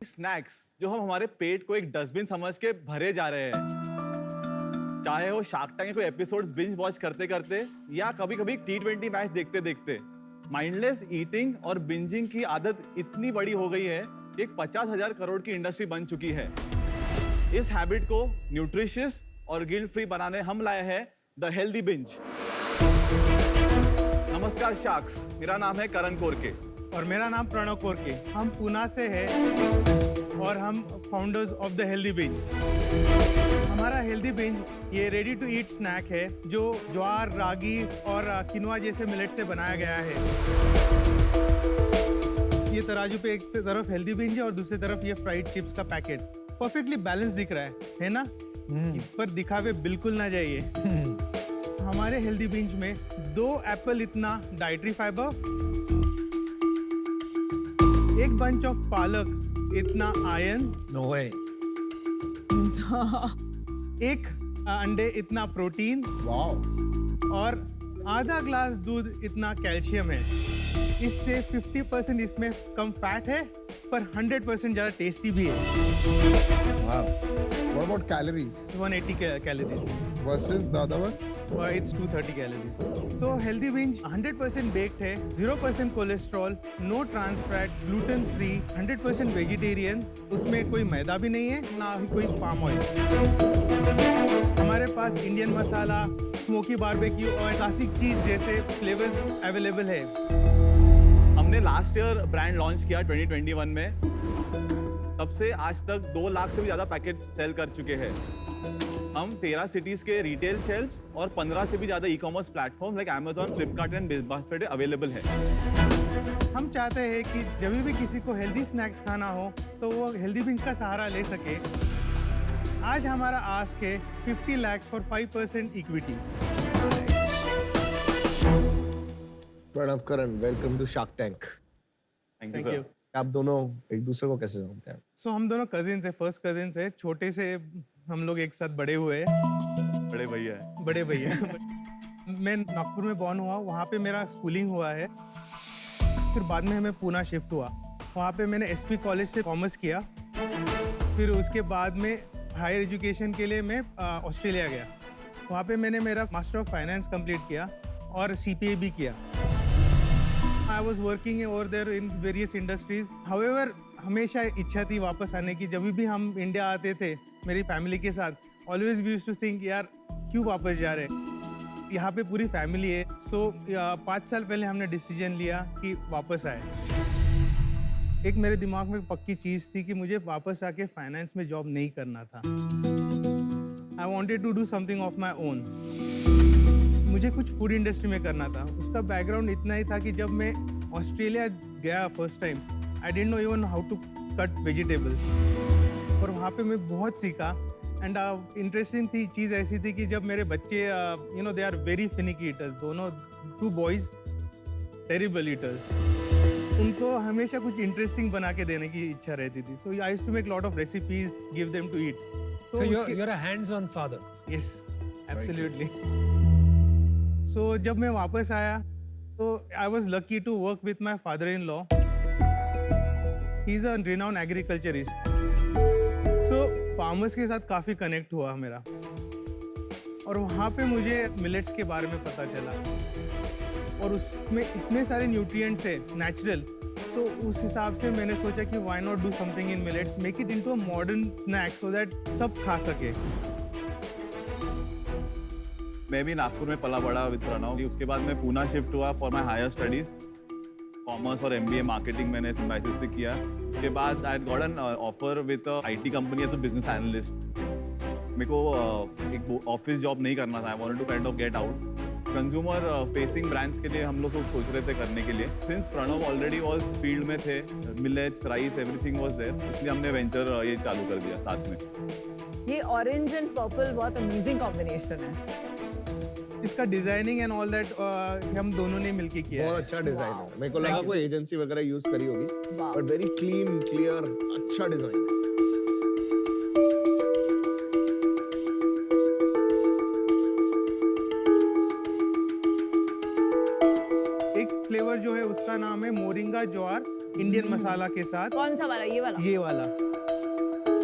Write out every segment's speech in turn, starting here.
Snacks जो हम हमारे पेट को एक डस्टबिन समझ के भरे जा रहे हैं, चाहे वो शार्क टैंक के कोई एपिसोड्स बिंज वॉच करते करते या कभी कभी T20 मैच देखते देखते, माइंडलेस ईटिंग और बिंजिंग की आदत इतनी बड़ी हो गई है कि एक 50,000 करोड़ की इंडस्ट्री बन चुकी है। इस हैबिट को न्यूट्रिशियस और गिल्ट फ्री बनाने हम लाए हैं द हेल्दी बिंज। नमस्कार शार्क्स, मेरा नाम है करण कोरके और मेरा नाम प्रणव कोरके। हम पुणे से हैं और हम founders of the healthy binge. हमारा हेल्दी बिंज ये रेडी टू ईट स्नैक है जो ज्वार, रागी और किनवा जैसे मिलेट से बनाया गया है। ये तराजू पे एक तरफ हेल्दी बिंज है और दूसरी तरफ ये फ्राइड चिप्स का पैकेट। परफेक्टली बैलेंस दिख रहा है ना? पर दिखावे बिल्कुल ना जाइए। हमारे हेल्दी बिंज में 2 एप्पल इतना डाइटरी फाइबर, 1 बंच ऑफ पालक इतना आयरन, नो वे, 1 अंडे इतना प्रोटीन, वाओ, और आधा ग्लास दूध इतना कैल्शियम है। इससे 50% इसमें कम फैट है पर 100% ज़्यादा टेस्टी भी है। Wow. What about calories 180 calories versus the other one? It's 230 calories. So healthy binge 100% baked है, 0% cholesterol, no trans fat, gluten free, 100% vegetarian, उसमें कोई मैदा भी नहीं है, ना ही कोई पाम ऑयल। हमारे पास इंडियन मसाला, स्मोकी बारबेक्यू और क्लासिक चीज जैसे फ्लेवर्स अवेलेबल है। हमने लास्ट ईयर ब्रांड लॉन्च किया 2021 में। तब से आज तक 2 लाख से भी ज्यादा पैकेट सेल कर चुके हैं। हम 13 सिटीज के रिटेल शेल्फ्स और 15 से भी ज्यादा e-commerce platform like Amazon, Flipkart and BigBasket पे अवेलेबल है। हम चाहते हैं कि जब भी किसी को हेल्दी स्नैक्स खाना हो तो वो हेल्दी बिंज का सहारा ले सके। आज हमारा आस्क है 50 lakhs for 5% equity. Pranav, Karan, welcome to shark tank. Thank you. आप दोनों एक दूसरे को कैसे जानते हैं? सो हम दोनों कजिन्स है, फर्स्ट कजिन्स है। छोटे से हम लोग एक साथ बड़े हुए हैं। बड़े भैया है। बड़े भैया। मैं नागपुर में बॉर्न हुआ, वहाँ पे मेरा स्कूलिंग हुआ है। फिर बाद में मैं पुणे शिफ्ट हुआ, वहाँ पे मैंने SP कॉलेज से कॉमर्स किया। फिर उसके बाद में हायर एजुकेशन के लिए मैं ऑस्ट्रेलिया गया। वहाँ पे मैंने मेरा मास्टर ऑफ फाइनेंस कंप्लीट किया और CPA भी किया। I was working over there in various industries. However हमेशा इच्छा थी वापस आने की। जब भी हम इंडिया आते थे मेरी फैमिली के साथ, always we used to think यार क्यों वापस जा रहे हैं, यहाँ पे पूरी फैमिली है। सो 5 साल पहले हमने डिसीजन लिया कि वापस आए। एक मेरे दिमाग में पक्की चीज़ थी कि मुझे वापस आके फाइनेंस में जॉब नहीं करना था। I wanted to do something of my own. मुझे कुछ फूड इंडस्ट्री में करना था। उसका बैकग्राउंड इतना ही था कि जब मैं ऑस्ट्रेलिया गया first time, I didn't know even how to cut vegetables. और वहाँ पे मैं बहुत सीखा। एंड इंटरेस्टिंग थी चीज़ ऐसी थी कि जब मेरे बच्चे they are very finicky eaters, दोनों 2 बॉयज़ टेरिबल ईटर्स, उनको हमेशा कुछ इंटरेस्टिंग बना के देने की इच्छा रहती थी। So I used to make lot of recipes, give them to eat. So you're a hands-on father. Yes, absolutely. So जब मैं वापस आया तो I was lucky to work with my father-in-law. He is a renowned agriculturist. So farmers के साथ काफ़ी connect हुआ मेरा, और वहाँ पे मुझे मिलेट्स के बारे में पता चला। और उसमें इतने सारे न्यूट्रिएंट्स है नेचुरल। सो उस हिसाब से मैंने सोचा कि why not do something in millets, make it into a modern snack so that सब खा सके। मैं भी नागपुर में पला बड़ा विद प्रणव। उसके बाद मैं पुणे शिफ्ट हुआ for my higher studies. Commerce और MBA मार्केटिंग मैंने सिम्बायोसिस से किया। उसके बाद I got an offer with IT company as a business analyst. मेरे को एक ऑफिस जॉब नहीं करना था। I wanted to kind of get out. Consumer facing brands के लिए हम लोग सोच रहे थे करने के लिए। Since Pranav already was field में थे, millets, rice, everything was there, इसलिए हमने वेंचर ये चालू कर दिया साथ में। ये ऑरेंज एंड पर्पल बहुत अमेजिंग कॉम्बिनेशन है। इसका डिजाइनिंग एंड ऑल दैट हम दोनों ने मिलके किया बहुत है। अच्छा डिजाइन है। मेरे को लगा कोई एजेंसी वगैरह यूज करी होगी, Wow. But very clean, clear, अच्छा डिजाइन। एक फ्लेवर जो है उसका नाम है मोरिंगा ज्वार इंडियन मसाला के साथ। कौन सा वाला? ये वाला? ये वाला।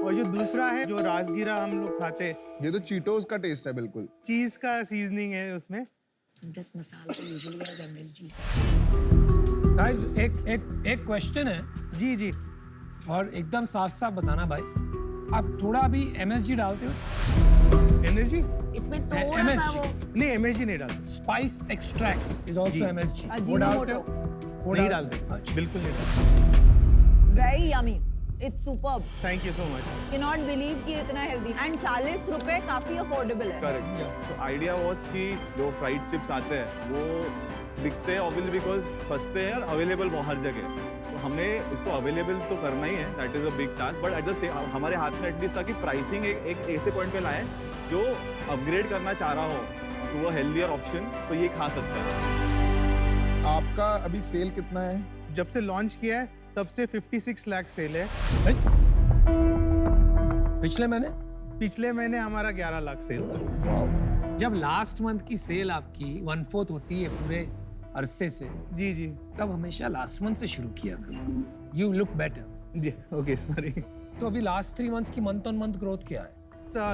और जो दूसरा है जो राजगीरा हम लोग खाते, ये तो चीटोस का टेस्ट है बिल्कुल। चीज का सीजनिंग है उसमें। This masala usually has MSG. Guys एक क्वेश्चन है जी जी। और एकदम साफ साफ बताना भाई, आप थोड़ा भी MSG डालते हो? एनर्जी इसमें थोड़ा सा वो नहीं, एमएसजी नहीं डालते। Spice extracts is also MSG, वो अजीनोमोटो। डालते हो? वो नहीं डालते डालते, अच्छा। बिल्कुल नहीं डालते। very yummy. It's superb. Thank you so much. Cannot believe कि इतना हेल्दी एंड 40 रुपए काफी अफोर्डेबल है। करेक्ट। सो आइडिया वाज कि जो फ्राइड चिप्स आते हैं वो दिखते हैं ऑब्वियसली बिकॉज सस्ते हैं और अवेलेबल हर जगह। तो हमें इसको अवेलेबल तो करना ही है, that is a big task, but at the same हमारे हाथ में एटलीस्ट था कि प्राइसिंग एक ऐसे पॉइंट पे लाएं जो अपग्रेड करना चाह रहा हो तो वो हेल्दियर ऑप्शन तो ये खा सकता है। आपका अभी सेल कितना है? जब से लॉन्च किया है तब से 56 लाख सेल है। पिछले महीने पिछले महीने हमारा 11 लाख सेल था। जब लास्ट मंथ की सेल आपकी 1/4 होती है पूरे अरसे से, जी जी तब हमेशा लास्ट मंथ से शुरू किया करो। You look better. जी। Okay sorry. तो अभी लास्ट 3 मंथ्स की मंथ ऑन मंथ ग्रोथ क्या है?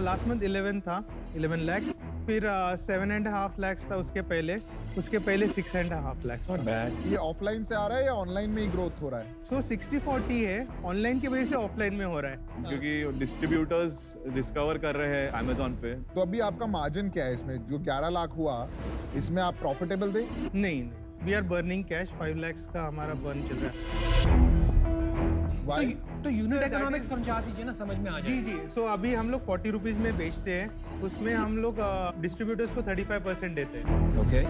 लास्ट मंथ 11 था, 11 lakhs, फिर 7.5 lakhs था उसके पहले 6.5 lakhs था। ये ऑफलाइन से आ रहा है या ऑनलाइन में ही ग्रोथ हो रहा है? सो 60-40 है, ऑनलाइन की वजह से ऑफलाइन में हो रहा है। क्योंकि डिस्ट्रीब्यूटर्स डिस्कवर कर रहे हैं अमेजोन पे। तो अभी आपका मार्जिन क्या है इसमें? जो 11 लाख हुआ इसमें आप प्रॉफिटेबल थे? नहीं, we are burning cash. 5 lakhs का हमारा बर्न चल रहा है। Why? तो unit Sir, that economics is- समझा दीजिए ना, समझ में आ जाए। जी जी। सो अभी हम लोग 40 रुपीज में बेचते हैं, उसमें हम लोग डिस्ट्रीब्यूटर्स को 35% देते हैं। ओके,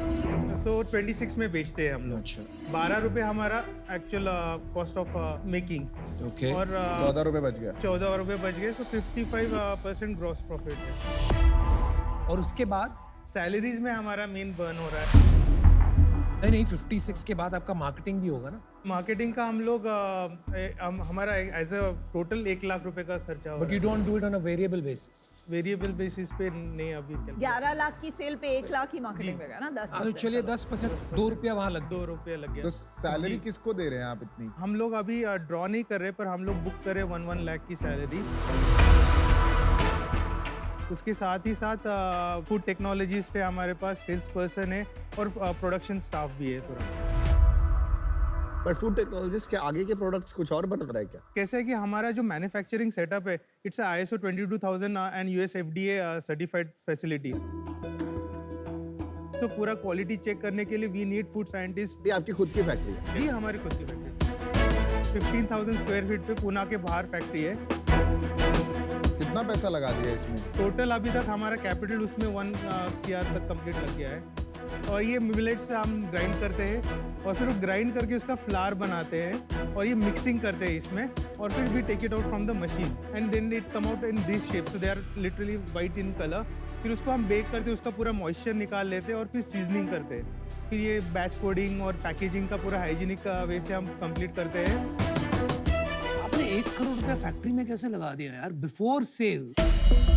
सो 26 में बेचते हैं हम लोग। अच्छा, 12 रुपए हमारा actual cost of making, okay. और 14 रुपए बच गया। 14 रुपए बच गए। सो 55% ग्रॉस प्रॉफिट है। और उसके बाद सैलरीज में हमारा मेन बर्न हो रहा है। नहीं 56 के बाद आपका मार्केटिंग भी होगा ना? मार्केटिंग का हम लोग हमारा एज अ टोटल 1 लाख रुपए का खर्चा हो बट रहा you don't do it on a variable basis. है। वेरिएबल बेसिस पे नहीं अभी 11 लाख की सेल पे 1 लाख ही मार्केटिंग में गया ना। 10 तो चलिए 10%, 2 रुपया वहाँ लग 2 रुपये लग गया। तो सैलरी किसको दे रहे हैं आप इतनी? हम लोग अभी ड्रॉ नहीं कर रहे, पर हम लोग बुक कर रहे 1 लाख की सैलरी। उसके साथ ही साथ फूड टेक्नोलॉजिस्ट है हमारे पास, सेल्स पर्सन है और प्रोडक्शन स्टाफ भी है पूरा। बट फूड टेक्नोलॉजिस्ट के आगे के प्रोडक्ट्स कुछ और बन रहा है क्या? कैसे है कि हमारा जो मैन्युफैक्चरिंग सेटअप है, it's ISO 22000 and US FDA certified facility. तो पूरा क्वालिटी चेक करने के लिए वी नीड फूड साइंटिस्ट। ये आपकी खुद की फैक्ट्री है? जी, हमारी खुद की फैक्ट्री 15,000 स्क्वायर फीट पे पुणे के बाहर फैक्ट्री है। कितना पैसा लगा दिया इसमें? टोटल अभी तक हमारा कैपिटल उसमें 1 CR तक कंप्लीट लग गया है। और ये मिलेट्स से हम ग्राइंड करते हैं और फिर वो ग्राइंड करके उसका फ्लावर बनाते हैं और ये मिक्सिंग करते हैं इसमें, और फिर we take it out from the machine and then it come out in this shape, so they are literally white in colour. फिर उसको हम बेक करते हैं, उसका पूरा मॉइस्चर निकाल लेते हैं और फिर सीजनिंग करते हैं। फिर ये बैच कोडिंग और पैकेजिंग का पूरा हाइजीनिक वे से हम कंप्लीट करते हैं। आपने 1 करोड़ रुपया फैक्ट्री में कैसे लगा दिया यार बिफोर सेल?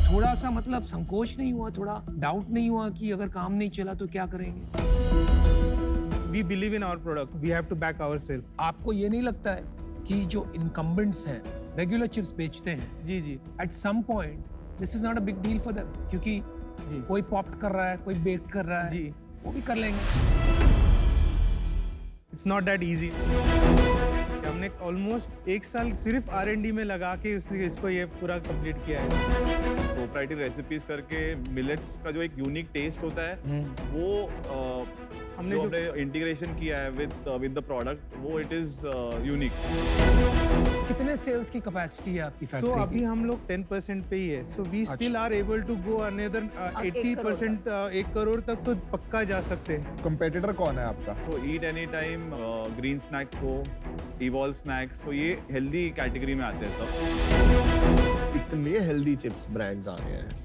थोड़ा सा मतलब संकोच नहीं हुआ, थोड़ा डाउट नहीं हुआ कि अगर काम नहीं चला तो क्या करेंगे? We believe in our product, we have to back our self. आपको ये नहीं लगता है कि जो इनकम्बेंट्स हैं रेगुलर चिप्स बेचते हैं, जी जी at some point this is not a big deal for them, क्योंकि जी कोई पॉप्ड कर रहा है, कोई बेक कर रहा है, जी। वो भी कर लेंगे। It's not that easy. हमने ऑलमोस्ट 1 साल सिर्फ R&D में लगा के इसको ये पूरा कंप्लीट किया है। प्रोप्राइटरी रेसिपीज करके मिलेट्स का जो एक यूनिक टेस्ट होता है वो हमने जो जो हमने इंटीग्रेशन किया है विद द प्रोडक्ट, वो इट इज यूनिक। कितने सेल्स की कैपेसिटी है आपकी सो फैक्ट्री अभी हम लोग 10% पे ही है। So we still are able to go another 80%, 1 crore तक तो पक्का जा सकते हैं। कंपेटिटर कौन है आपका? तो eat any time, green snack को, इवॉल्व स्नैक्स, तो ये हेल्दी कैटेगरी में आते हैं सब। इतने हेल्दी चिप्स ब्रांड्स आ गए हैं।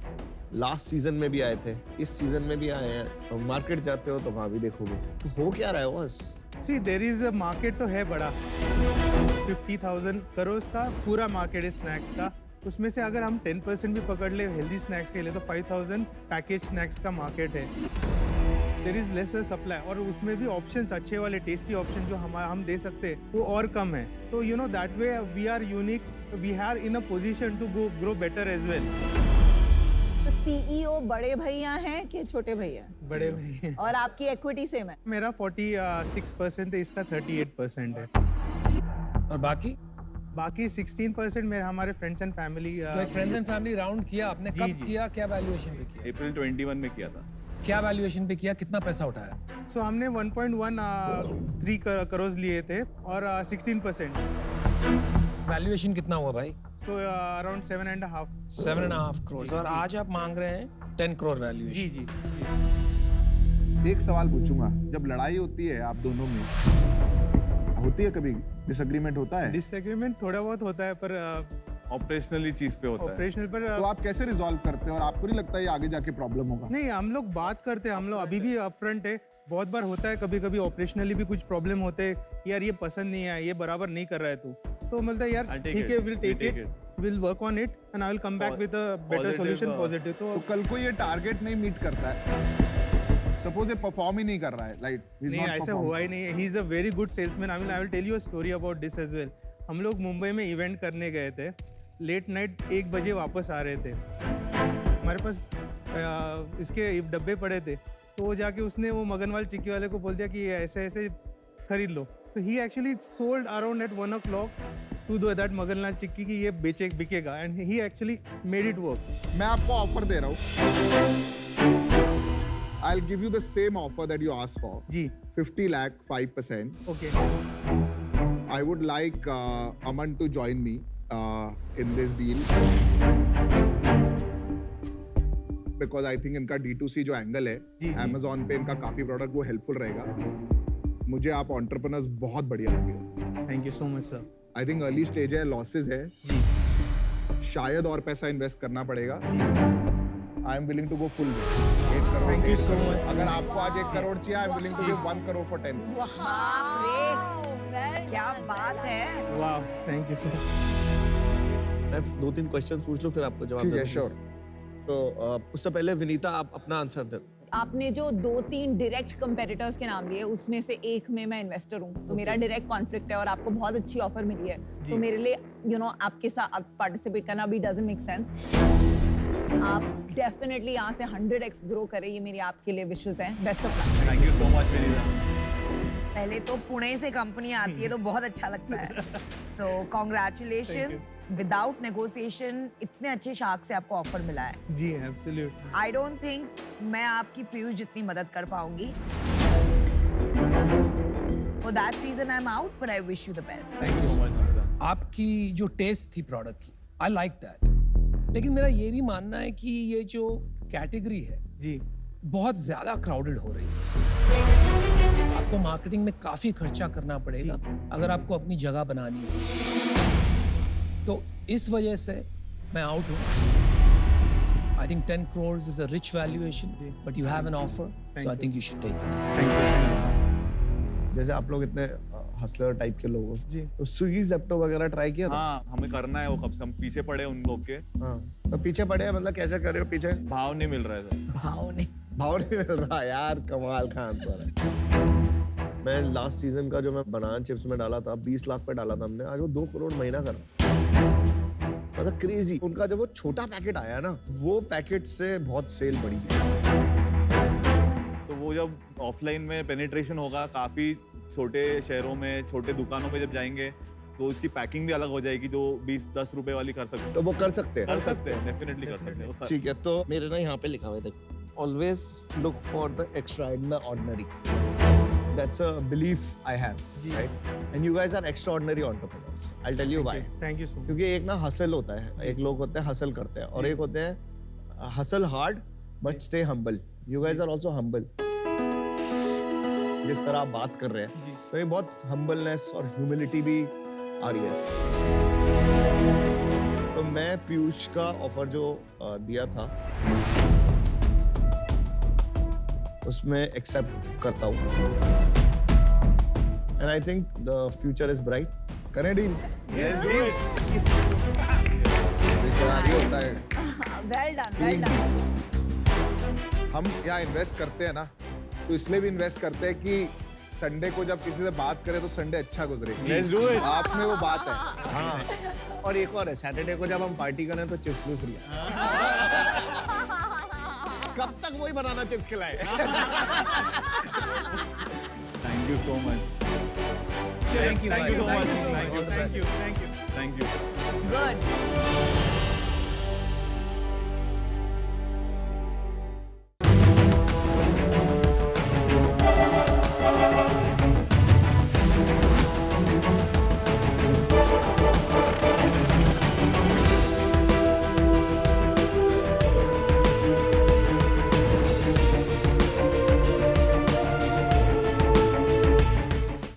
लास्ट सीजन में भी आए थे, इस सीजन में भी आए हैं। और मार्केट जाते हो तो वहाँ भी देखोगे। तो हो क्या रहा है बस? सी देयर इज अ मार्केट तो है बड़ा, 50,000 करोड़ का पूरा मार्केट है स्नैक्स का। उसमें से अगर हम 10% भी पकड़ ले हेल्दी स्नैक्स के लिए तो 5,000 पैकेज स्नैक्स का मार्केट है। देयर इज लेसर सप्लाई और उसमें भी ऑप्शंस अच्छे वाले टेस्टी ऑप्शन जो हम दे सकते हैं वो और कम है, तो you know that way we are unique, we are in a position to grow better as well. तो सीईओ बड़े भैया हैं कि छोटे भैया? बड़े भैया। और आपकी इक्विटी सेम है? मेरा 46% है, इसका 38% है, और बाकी 16% मेरे हमारे फ्रेंड्स एंड फैमिली। तो एक फ्रेंड्स एंड फैमिली राउंड किया आपने, जी, कब जी। किया, क्या वैल्यूएशन पे किया? अप्रैल 21 में किया था। क्या वैल्यूएशन पे किया, कितना पैसा उठाया? सो हमने 1.13 करोड़ लिए थे और 16%, वैल्यूएशन कितना हुआ भाई? So around 7.5। 7.5 करोड़। और आज आप मांग रहे हैं 10 करोड़ जी वैल्यूएशन। जी। एक सवाल पूछूंगा, जब लड़ाई होती है आप दोनों में, होती है कभी डिसएग्रीमेंट होता है? डिसएग्रीमेंट थोड़ा बहुत होता है पर ऑपरेशनली चीज पे होता है। ऑपरेशनल पर तो आप कैसे रिजॉल्व करते हो और आपको नहीं लगता ये आगे जाके प्रॉब्लम होगा? नहीं, हम लोग बात करते हैं, हम लोग अभी भी अपफ्रंट है। बहुत बार होता है, कभी कभी ऑपरेशनली भी कुछ प्रॉब्लम होते हैं, यार ये पसंद नहीं है, ये बराबर नहीं कर रहा है तू, तो मतलब यार I'll take ठीक है, it. Will We take take it, will work on it and I will come back with a better Positive, solution, positive. तो तो कल को ये टारगेट नहीं मीट करता है, सपोज ये परफॉर्म ही नहीं कर रहा है, लाइक नहीं, ऐसा हुआ ही नहीं है। He is a very good salesman. I will tell you a story about this as well. हम लोग मुंबई में इवेंट करने गए थे, लेट नाइट 1 बजे वापस आ रहे थे, हमारे पास इसके डब्बे पड़े थे, तो वो जाके उसने वो मगनवाल चिक्की वाले को बोल दिया कि ऐसे ऐसे खरीद लो, तो he actually sold around at 1 o'clock to that Maganlal Chikki की ये बिकेगा, and he actually made it work. मैं आपको ऑफर दे रहा हूँ, I'll give you the same offer that you asked for. जी 50 lakh, 5%. Okay. I would like Aman to join me in this deal. Because I think इनका D2C जो angle है, जी। Amazon पे इनका काफी प्रोडक्ट वो हेल्पफुल रहेगा। मुझे आप एंटरप्रेन्योर्स बहुत बढ़िया लगे। Thank you so much sir. I think early stage है, लॉसेस है, जी शायद और पैसा इन्वेस्ट करना पड़ेगा। जी। I am willing to go full 8 crore. Thank you so much. अगर आपको आज 1 करोड़ चाहिए, I am willing to give 1 crore for 10। बाप रे, क्या बात है। वाह, थैंक यू सो मच। मैं 2-3 क्वेश्चंस पूछ लूं फिर आपको जवाब ठीक है, देना। श्योर। तो उससे पहले विनीता आप अपना आंसर दे। आपने जो 2-3 डायरेक्ट कंपेटिटर्स के नाम लिए, उसमें से एक में मैं इन्वेस्टर हूँ, तो मेरा डायरेक्ट कॉन्फ्लिक्ट है और आपको बहुत अच्छी ऑफर मिली है, तो मेरे लिए यू नो आपके साथ पार्टिसिपेट करना भी डजंट मेक सेंस। आप डेफिनेटली यहाँ से 100x ग्रो करें, ये मेरी आपके लिए विशेस हैं। Best of luck. Thank you so much Vinita. पहले तो पुणे से कंपनी आती है तो बहुत अच्छा लगता है। सो कॉन्ग्रेचुलेशंस, विदाउट नेगोशिएशन इतने अच्छे शार्क से आपको ऑफर मिला है। जी एब्सोल्युटली। आई डोंट थिंक मैं आपकी पीयूष जितनी मदद कर पाऊंगी। For that reason I am out, but I wish you the best. Thank you so much Vineeta. आपकी जो टेस्ट थी प्रोडक्ट की, आई लाइक दैट, लेकिन मेरा ये भी मानना है कि ये जो कैटेगरी है जी बहुत ज्यादा क्राउडेड हो रही है। आपको मार्केटिंग में काफी खर्चा करना पड़ेगा अगर आपको अपनी जगह बनानी है, तो इस वजह से मैं आउट हूँ। I think 10 crores is a rich valuation, but you have an offer, so I think you should take it. Thank you. जैसे आप लोग इतने हसलर टाइप के लोग हो, जी। तो स्विगी ज़ेप्टो वगैरह ट्राई किया था? हाँ, हमें करना है वो, कब से हम पीछे पड़े उन लोग के, हाँ, तो पीछे पड़े हैं, मतलब कैसे कर रहे हो पीछे? भाव नहीं मिल रहा है सर। भाव नहीं। भाव नहीं मिल रहा यार, कमाल का आंसर है। मैं लास्ट सीजन का जो मैं बनाना चिप्स में डाला था, 20 लाख पे डाला था हमने, आज वो 2 करोड़ महीना कर रहा है। मतलब क्रेजी। उनका जब वो छोटा पैकेट आया ना, वो पैकेट से बहुत सेल बढ़ी है। तो वो जब ऑफलाइन में पेनिट्रेशन होगा, काफी छोटे शहरों में, छोटे दुकानों में जब जाएंगे, तो उसकी पैकिंग भी अलग हो जाएगी, जो 20-10 रुपए वाली कर सकते तो वो कर सकते हैं। हैं, डेफिनेटली कर सकते हैं। ठीक है, तो मेरे ना यहाँ पे लिखा हुआ है, देखो, always look for the extra in the ordinary. That's a belief I have, right? And you guys are extraordinary entrepreneurs. I tell you why. Thank you so much. क्योंकि एक ना हसल होता है, एक लोग होते हैं हसल करते हैं, और एक होते हैं hustle hard but stay humble. You guys are also humble. जिस तरह आप बात कर रहे हैं, जी। तो ये बहुत हम्बलनेस और ह्यूमिलिटी भी आ रही है। तो मैं पीयूष का ऑफर जो दिया था, उसमें एक्सेप्ट करता हूँ, and I think the future is bright. करें डील? Yes, do it. देखिए होता है, वेल डन, वेल डन। हम यहाँ इन्वेस्ट करते हैं ना, तो इसलिए भी इन्वेस्ट करते हैं कि संडे को जब किसी से बात करें तो संडे अच्छा गुजरे। Let's do it. आप में वो बात है। हाँ और एक और है, सैटरडे को जब हम पार्टी करें तो चिप्स भी फ्री है। कब तक वही बनाना चिप्स खिलाए। Thank you so much. Thank you. Thank you so guys. much. Nice to see you. Thank you. All the best. Thank you. Good.